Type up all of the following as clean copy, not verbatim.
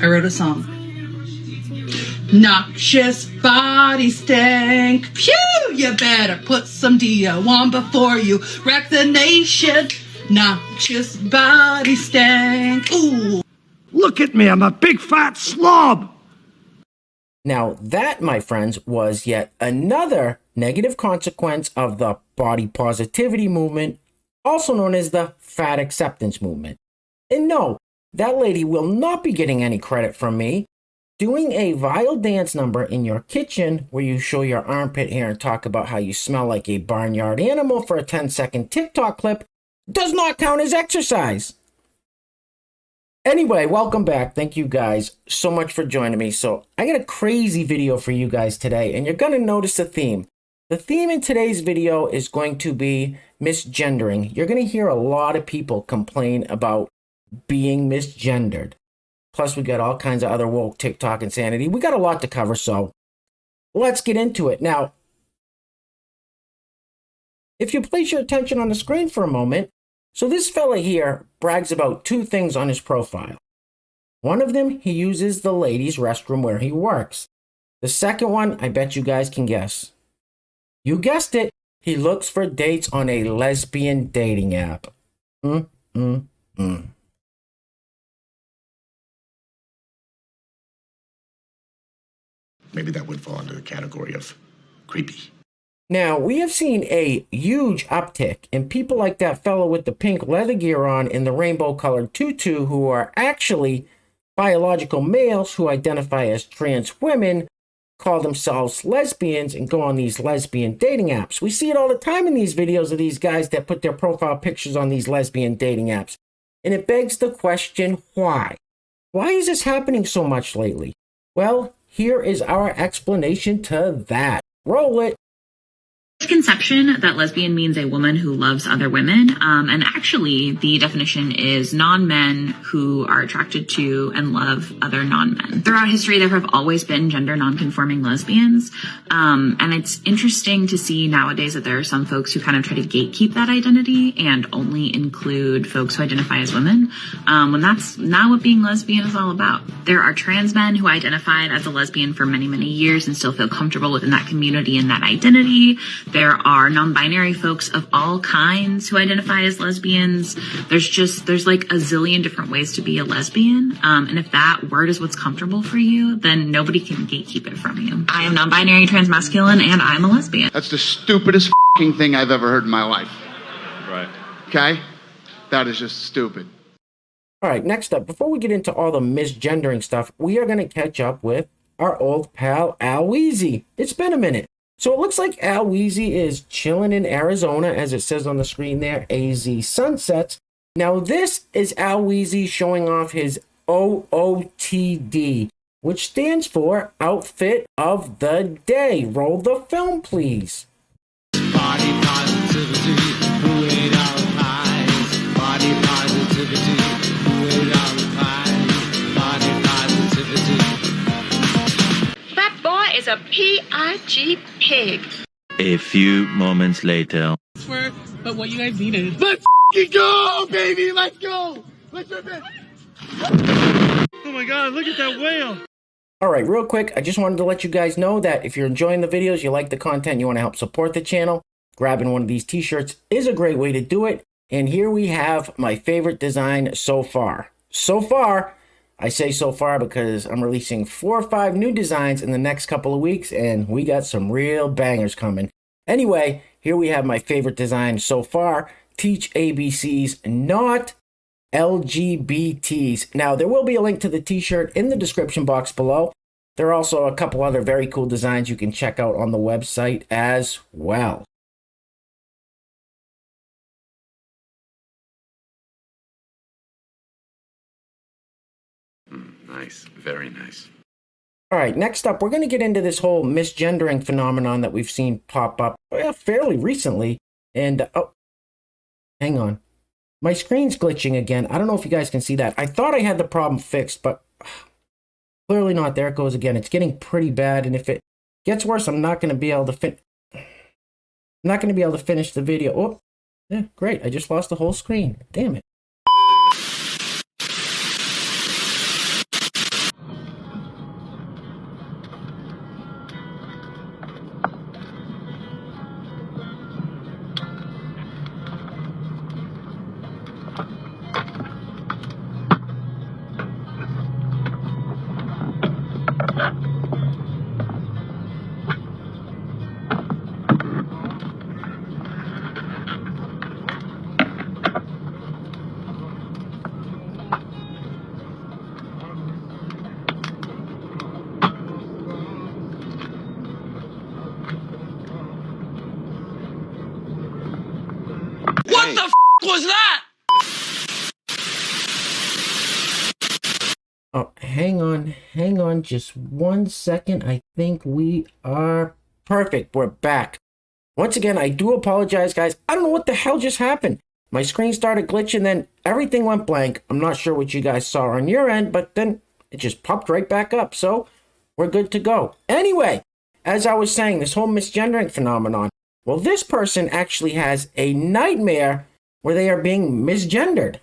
I wrote a song. Noxious body stank. Phew, you better put some Dio on before you wreck the nation. Noxious body stank. Ooh. Look at me, I'm a big fat slob. Now that, my friends, was yet another negative consequence of the body positivity movement, also known as the fat acceptance movement. And no, that lady will not be getting any credit from me. Doing a vile dance number in your kitchen where you show your armpit hair and talk about how you smell like a barnyard animal for a 10-second TikTok clip does not count as exercise. Anyway, welcome back. Thank you guys so much for joining me. So I got a crazy video for you guys today, and you're going to notice a theme. The theme in today's video is going to be misgendering. You're going to hear a lot of people complain about being misgendered. Plus, we got all kinds of other woke TikTok insanity. We got a lot to cover, so let's get into it. Now, if you place your attention on the screen for a moment, so this fella here brags about two things on his profile. One of them, he uses the ladies' restroom where he works. The second one, I bet you guys can guess. You guessed it, he looks for dates on a lesbian dating app. Maybe that would fall under the category of creepy. Now, we have seen a huge uptick in people like that fellow with the pink leather gear on in the rainbow-colored tutu who are actually biological males who identify as trans women, call themselves lesbians, and go on these lesbian dating apps. We see it all the time in these videos of these guys that put their profile pictures on these lesbian dating apps. And it begs the question, why? Why is this happening so much lately? Well, here is our explanation to that. Roll it. Misconception that lesbian means a woman who loves other women, and actually the definition is non-men who are attracted to and love other non-men. Throughout history, there have always been gender non-conforming lesbians, and it's interesting to see nowadays that there are some folks who kind of try to gatekeep that identity and only include folks who identify as women, when that's not what being lesbian is all about. There are trans men who identified as a lesbian for many, many years and still feel comfortable within that community and that identity. There are non-binary folks of all kinds who identify as lesbians. There's like a zillion different ways to be a lesbian. And if that word is what's comfortable for you, then nobody can gatekeep it from you. I am non-binary, transmasculine, and I'm a lesbian. That's the stupidest f***ing thing I've ever heard in my life. Right. Okay? That is just stupid. All right, next up, before we get into all the misgendering stuff, we are going to catch up with our old pal, Al Weezy. It's been a minute. So it looks like Al Weezy is chilling in Arizona, as it says on the screen there, AZ Sunsets. Now this is Al Weezy showing off his OOTD, which stands for Outfit of the Day. Roll the film, please. Body positivity, who ate our pies? Body positivity, who ate our pies? Body positivity. That boy is a P.I.G. pig. A few moments later. But what you guys needed. Let's f***ing go, baby! Let's go! Let's rip it! Oh my god, look at that whale! All right, real quick, I just wanted to let you guys know that if you're enjoying the videos, you like the content, you want to help support the channel, grabbing one of these t-shirts is a great way to do it. And here we have my favorite design so far. So far, I say so far because I'm releasing 4 or 5 new designs in the next couple of weeks, and we got some real bangers coming. Anyway, here we have my favorite design so far. Teach ABCs, not LGBTs. Now, there will be a link to the t-shirt in the description box below. There are also a couple other very cool designs you can check out on the website as well. Nice. Very nice. All right, next up, we're going to get into this whole misgendering phenomenon that we've seen pop up fairly recently. And, oh, hang on. My screen's glitching again. I don't know if you guys can see that. I thought I had the problem fixed, but clearly not. There it goes again. It's getting pretty bad, and if it gets worse, I'm not going to be able to finish the video. Oh, yeah, great. I just lost the whole screen. Damn it. was that? Oh, hang on just 1 second. I think we are perfect. We're back. Once again, I do apologize, guys. I don't know what the hell just happened. My screen started glitching, then everything went blank. I'm not sure what you guys saw on your end, but then it just popped right back up. So we're good to go. Anyway, as I was saying, this whole misgendering phenomenon. Well, this person actually has a nightmare where they are being misgendered.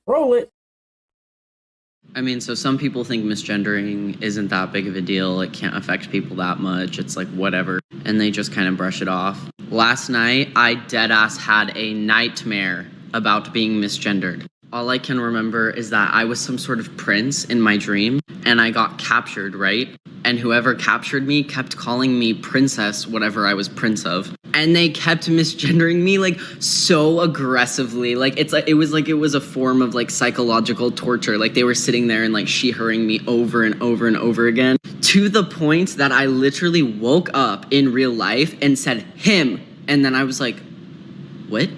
Roll it. I mean, so some people think misgendering isn't that big of a deal. It can't affect people that much. It's like whatever. And they just kind of brush it off. Last night, I deadass had a nightmare about being misgendered. All I can remember is that I was some sort of prince in my dream, and I got captured, right? And whoever captured me kept calling me princess, whatever I was prince of. And they kept misgendering me like so aggressively. Like it was a form of like psychological torture. Like they were sitting there and like she-herring me over and over and over again, to the point that I literally woke up in real life and said him. And then I was like, what?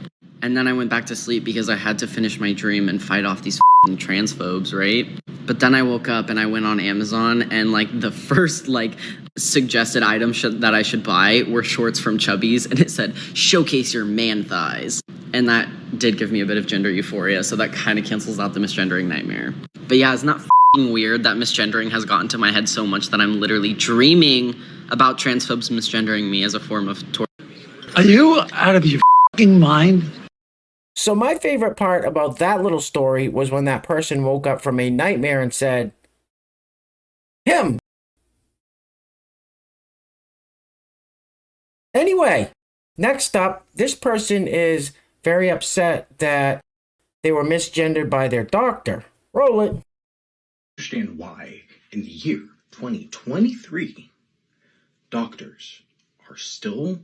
And then I went back to sleep because I had to finish my dream and fight off these f***ing transphobes, right? But then I woke up and I went on Amazon, and like the first like suggested item that I should buy were shorts from Chubbies, and it said, showcase your man thighs. And that did give me a bit of gender euphoria, so that kind of cancels out the misgendering nightmare. But yeah, it's not f***ing weird that misgendering has gotten to my head so much that I'm literally dreaming about transphobes misgendering me as a form of torture. Are you out of your f***ing mind? So my favorite part about that little story was when that person woke up from a nightmare and said, him. Anyway, next up, this person is very upset that they were misgendered by their doctor. Roll it. Understand why in the year 2023, doctors are still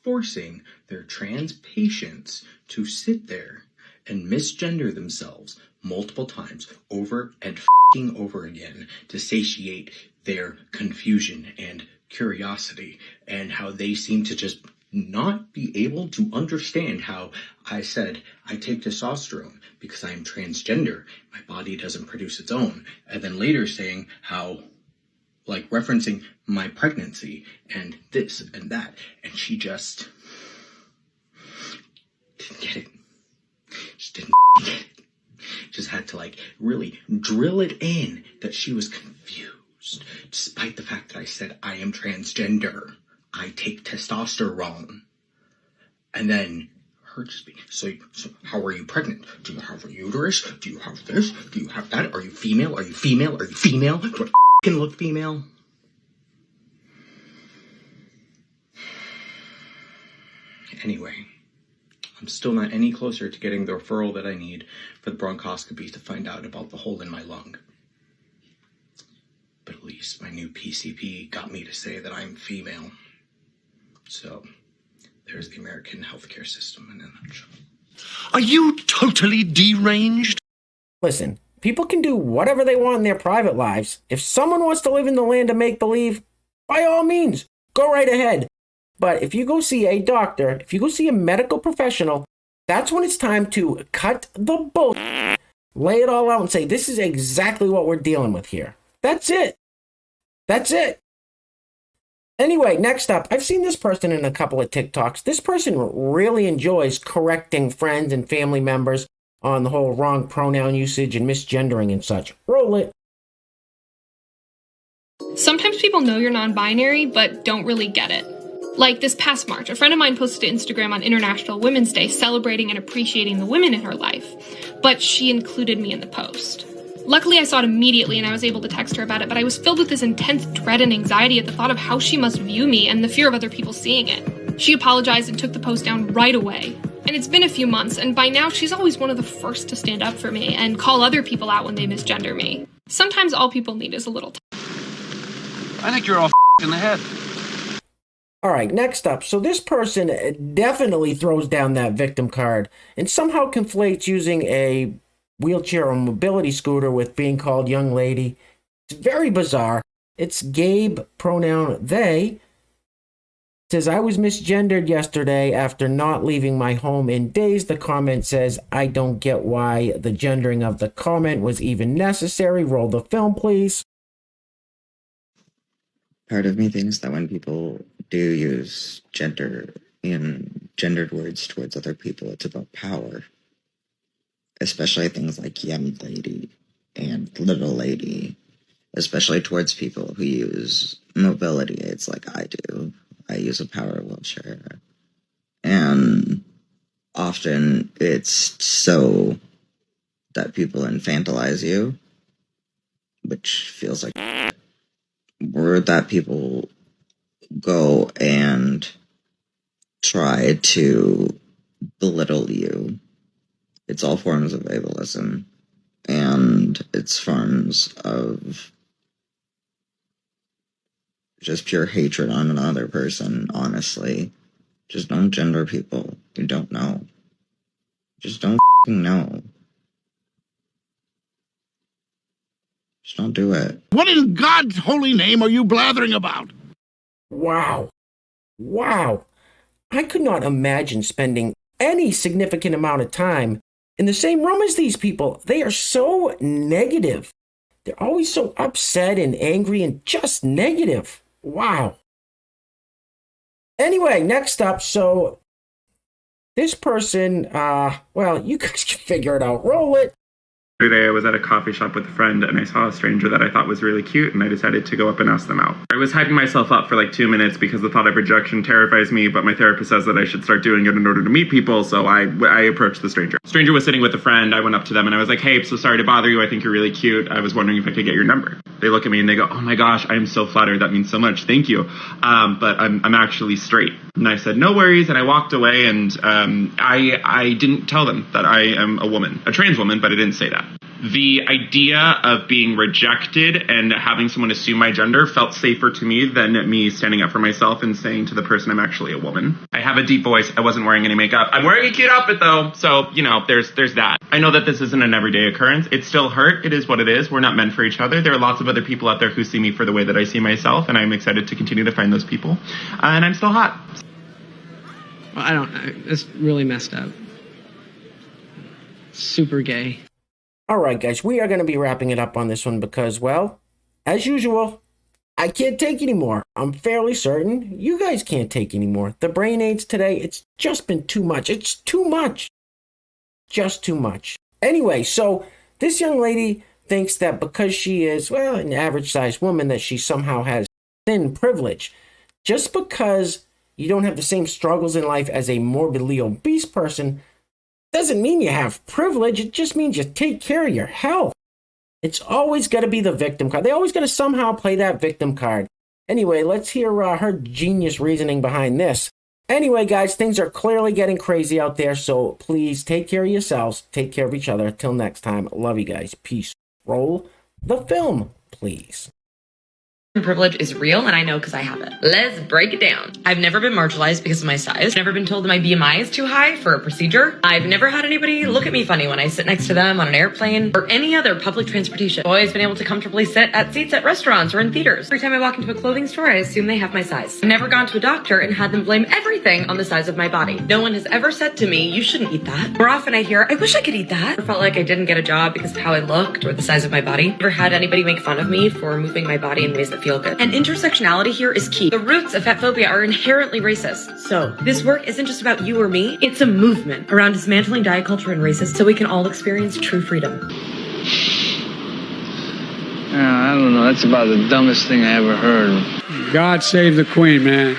forcing their trans patients to sit there and misgender themselves multiple times over and f***ing over again to satiate their confusion and curiosity, and how they seem to just not be able to understand how I said I take testosterone because I am transgender, my body doesn't produce its own, and then later saying how, like, referencing my pregnancy and this and that, and she just didn't get it. Just didn't get it. Just had to like really drill it in that she was confused, despite the fact that I said I am transgender. I take testosterone. And then her just be, so how are you pregnant? Do you have a uterus? Do you have this? Do you have that? Are you female? Are you female? Are you female? Do I f***ing look female? Anyway, I'm still not any closer to getting the referral that I need for the bronchoscopy to find out about the hole in my lung. But at least my new PCP got me to say that I'm female. So, there's the American healthcare system in a nutshell. Are you totally deranged? Listen, people can do whatever they want in their private lives. If someone wants to live in the land of make-believe, by all means, go right ahead. But if you go see a doctor, if you go see a medical professional, that's when it's time to cut the bull, lay it all out and say, this is exactly what we're dealing with here. That's it. That's it. Anyway, next up, I've seen this person in a couple of TikToks. This person really enjoys correcting friends and family members on the whole wrong pronoun usage and misgendering and such. Roll it. Sometimes people know you're non-binary, but don't really get it. Like this past March, a friend of mine posted to Instagram on International Women's Day celebrating and appreciating the women in her life, but she included me in the post. Luckily, I saw it immediately and I was able to text her about it, but I was filled with this intense dread and anxiety at the thought of how she must view me and the fear of other people seeing it. She apologized and took the post down right away. And it's been a few months, and by now she's always one of the first to stand up for me and call other people out when they misgender me. Sometimes all people need is a little time. I think you're all in the head. All right, next up. So this person definitely throws down that victim card and somehow conflates using a wheelchair or mobility scooter with being called young lady. It's very bizarre. It's Gabe, pronoun they. Says, I was misgendered yesterday after not leaving my home in days. The comment says, I don't get why the gendering of the comment was even necessary. Roll the film, please. Part of me thinks that when people do use gender in gendered words towards other people, it's about power. Especially things like young lady and little lady. Especially towards people who use mobility aids like I do. I use a power wheelchair. And often it's so that people infantilize you, which feels like or that people go and try to belittle you. It's all forms of ableism, and it's forms of just pure hatred on another person, honestly. Just don't gender people. You don't know. Just don't know. Just don't do it. What in God's holy name are you blathering about? Wow. Wow. I could not imagine spending any significant amount of time in the same room as these people. They are so negative. They're always so upset and angry and just negative. Wow. Anyway, next up, so this person, well, you guys can figure it out. Roll it. Today I was at a coffee shop with a friend and I saw a stranger that I thought was really cute and I decided to go up and ask them out. I was hyping myself up for like 2 minutes because the thought of rejection terrifies me, but my therapist says that I should start doing it in order to meet people, so I approached the stranger. The stranger was sitting with a friend. I went up to them and I was like, hey, so sorry to bother you. I think you're really cute. I was wondering if I could get your number. They look at me and they go, oh my gosh, I am so flattered. That means so much. Thank you. But I'm actually straight. And I said, no worries. And I walked away and I didn't tell them that I am a woman, a trans woman, but I didn't say that. The idea of being rejected and having someone assume my gender felt safer to me than me standing up for myself and saying to the person I'm actually a woman. I have a deep voice. I wasn't wearing any makeup. I'm wearing a cute outfit though, so, you know, there's that. I know that this isn't an everyday occurrence. It still hurt. It is what it is. We're not meant for each other. There are lots of other people out there who see me for the way that I see myself, and I'm excited to continue to find those people. And I'm still hot. Well, it's really messed up. Super gay. All right, guys, we are going to be wrapping it up on this one because, well, as usual, I can't take anymore. I'm fairly certain you guys can't take anymore. The brain aids today, it's just been too much. It's too much. Just too much. Anyway, so this young lady thinks that because she is, well, an average-sized woman, that she somehow has thin privilege. Just because you don't have the same struggles in life as a morbidly obese person doesn't mean you have privilege. It just means you take care of your health. It's always got to be the victim card. They always got to somehow play that victim card. Anyway, let's hear her genius reasoning behind this. Anyway, guys, things are clearly getting crazy out there, so please take care of yourselves. Take care of each other. Till next time, love you guys. Peace. Roll the film, please. Privilege is real, and I know because I have it. Let's break it down. I've never been marginalized because of my size. Never been told that my BMI is too high for a procedure. I've never had anybody look at me funny when I sit next to them on an airplane or any other public transportation. I've always been able to comfortably sit at seats at restaurants or in theaters. Every time I walk into a clothing store, I assume they have my size. I've never gone to a doctor and had them blame everything on the size of my body. No one has ever said to me, you shouldn't eat that. More often I hear, I wish I could eat that. I felt like I didn't get a job because of how I looked or the size of my body. Never had anybody make fun of me for moving my body in ways that feel good. And intersectionality here is key. The roots of fatphobia are inherently racist. So this work isn't just about you or me. It's a movement around dismantling diet culture and racism so we can all experience true freedom. I don't know. That's about the dumbest thing I ever heard. God save the Queen, man.